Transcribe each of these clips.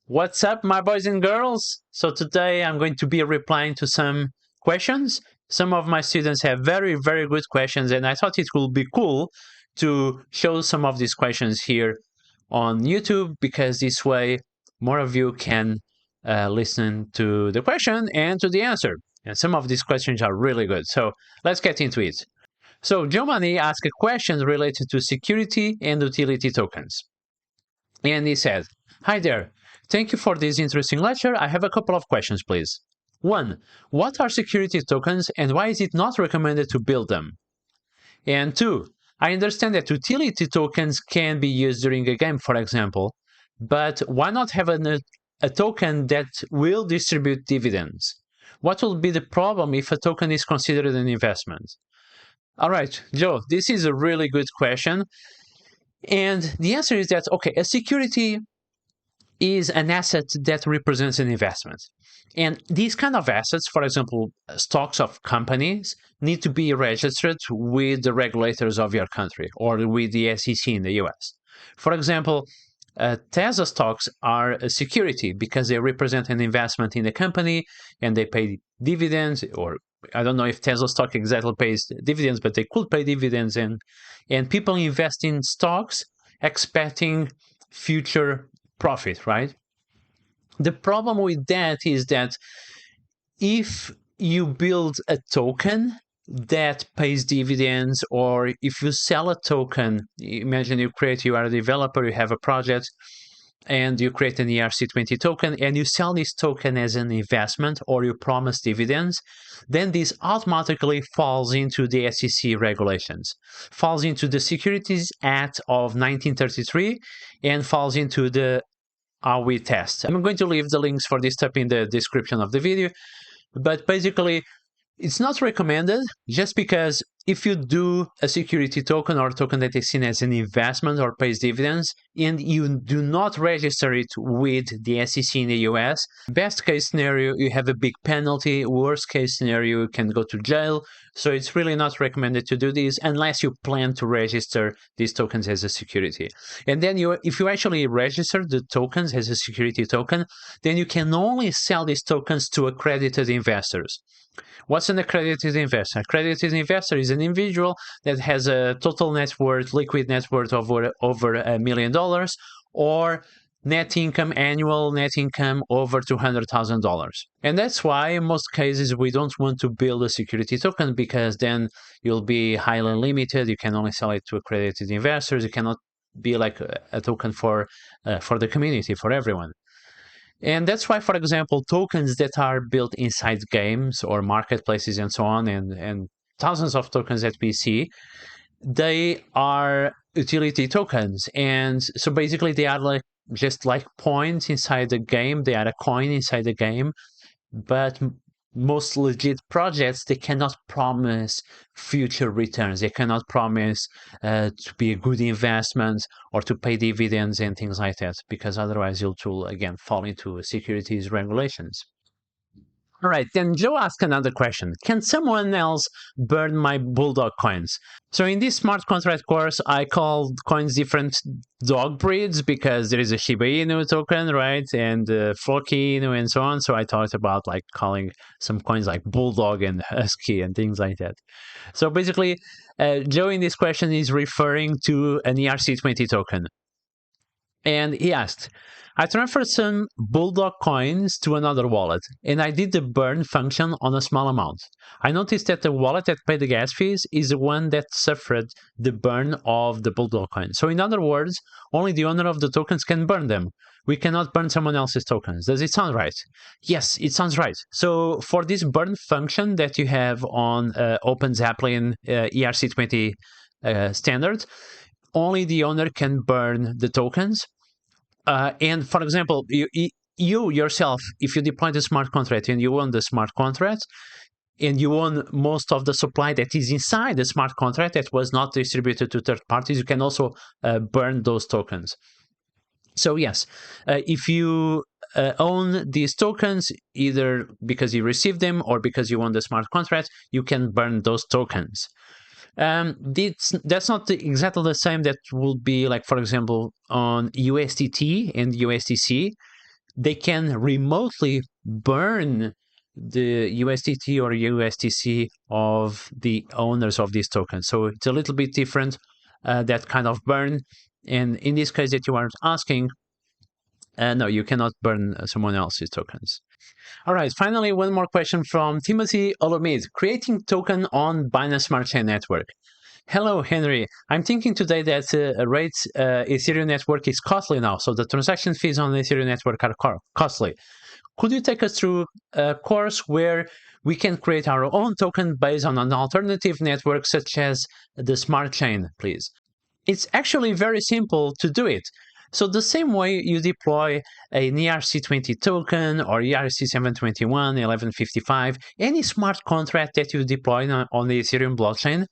What's up, my boys and girls? So today I'm going to be replying to some questions. Some of my students have very, very good questions, and I thought it would be cool to show some of these questions here on YouTube, because this way more of you can listen to the question and to the answer. And some of these questions are really good. So let's get into it. So Giovanni asked a question related to security and utility tokens. And he said, "Hi there. Thank you for this interesting lecture. I have a couple of questions, please. 1. What are security tokens and why is it not recommended to build them? And 2. I understand that utility tokens can be used during a game, for example, but why not have a token that will distribute dividends? What will be the problem if a token is considered an investment?" All right, Joe, this is a really good question. And the answer is that, okay, a security is an asset that represents an investment. And these kind of assets, for example, stocks of companies, need to be registered with the regulators of your country or with the SEC in the US. For example, Tesla stocks are a security because they represent an investment in the company and they pay dividends, or I don't know if Tesla stock exactly pays dividends, but they could pay dividends, and people invest in stocks expecting future profit, right? The problem with that is that if you build a token that pays dividends, or if you sell a token, imagine you are a developer, you have a project, and you create an ERC20 token and you sell this token as an investment or you promise dividends, then this automatically falls into the SEC regulations, falls into the Securities Act of 1933, and falls into the we test. I'm going to leave the links for this step in the description of the video, but basically it's not recommended, just because if you do a security token or a token that is seen as an investment or pays dividends and you do not register it with the SEC in the US, best case scenario, you have a big penalty. Worst case scenario, you can go to jail. So it's really not recommended to do this unless you plan to register these tokens as a security. And then if you actually register the tokens as a security token, then you can only sell these tokens to accredited investors. What's an accredited investor? Accredited investor is an individual that has a total net worth, liquid net worth over $1 million, or net income, annual net income over $200,000. And that's why in most cases we don't want to build a security token, because then you'll be highly limited. You can only sell it to accredited investors. You cannot be like a token for the community, for everyone. And that's why, for example, tokens that are built inside games or marketplaces and so on, and thousands of tokens that we see, they are utility tokens. And so basically they are like just like points inside the game. They are a coin inside the game. But most legit projects, they cannot promise future returns. They cannot promise to be a good investment or to pay dividends and things like that, because otherwise you'll again fall into securities regulations. All right, then Joe asked another question. Can someone else burn my Bulldog coins? So in this smart contract course, I called coins different dog breeds because there is a Shiba Inu token, right? And Floki Inu and so on. So I thought about like calling some coins like Bulldog and Husky and things like that. So basically, Joe in this question is referring to an ERC20 token. And he asked, I transferred some Bulldog coins to another wallet, and I did the burn function on a small amount. I noticed that the wallet that paid the gas fees is the one that suffered the burn of the Bulldog coins. So in other words, only the owner of the tokens can burn them. We cannot burn someone else's tokens. Does it sound right? Yes, it sounds right. So for this burn function that you have on OpenZappelin ERC20 standard, only the owner can burn the tokens. And for example, you yourself, if you deploy the smart contract and you own the smart contract, and you own most of the supply that is inside the smart contract that was not distributed to third parties, you can also burn those tokens. So yes, if you own these tokens, either because you received them or because you own the smart contract, you can burn those tokens. That's not exactly the same that will be like, for example, on USDT and USDC. they can remotely burn the USDT or USDC of the owners of these tokens. So it's a little bit different, that kind of burn. And in this case that you are asking, no, you cannot burn someone else's tokens. All right, finally, one more question from Timothy Olomid. Creating token on Binance Smart Chain network. Hello, Henry. I'm thinking today that Ethereum network is costly now, so the transaction fees on the Ethereum network are costly. Could you take us through a course where we can create our own token based on an alternative network such as the Smart Chain, please? It's actually very simple to do it. So the same way you deploy an ERC20 token or ERC721, 1155, any smart contract that you deploy on the Ethereum blockchain,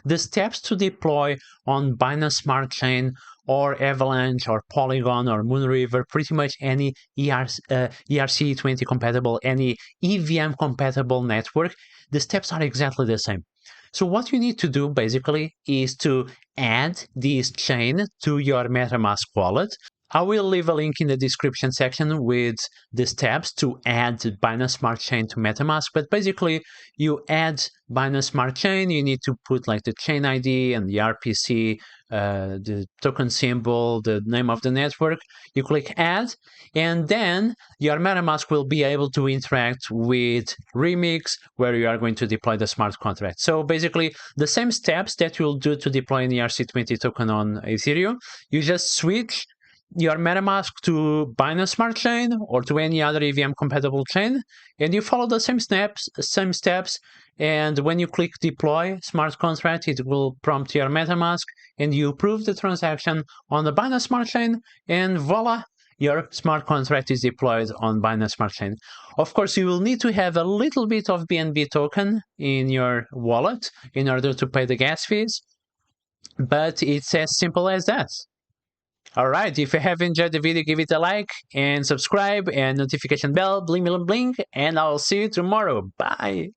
the steps to deploy on Binance Smart Chain or Avalanche or Polygon or Moonriver, pretty much any ERC20 compatible, any EVM compatible network, the steps are exactly the same. So what you need to do basically is to add this chain to your MetaMask wallet. I will leave a link in the description section with the steps to add Binance Smart Chain to MetaMask. But basically, you add Binance Smart Chain, you need to put like the chain ID and the RPC, the token symbol, the name of the network. You click add, and then your MetaMask will be able to interact with Remix, where you are going to deploy the smart contract. So basically, the same steps that you'll do to deploy an ERC20 token on Ethereum, you just switch your MetaMask to Binance Smart Chain or to any other EVM compatible chain, and you follow the same steps. And when you click deploy smart contract, it will prompt your MetaMask, and you approve the transaction on the Binance Smart Chain, and voila, your smart contract is deployed on Binance Smart Chain. Of course, you will need to have a little bit of BNB token in your wallet in order to pay the gas fees, but it's as simple as that. All right, if you have enjoyed the video, give it a like and subscribe and notification bell, bling, bling, bling, and I'll see you tomorrow. Bye.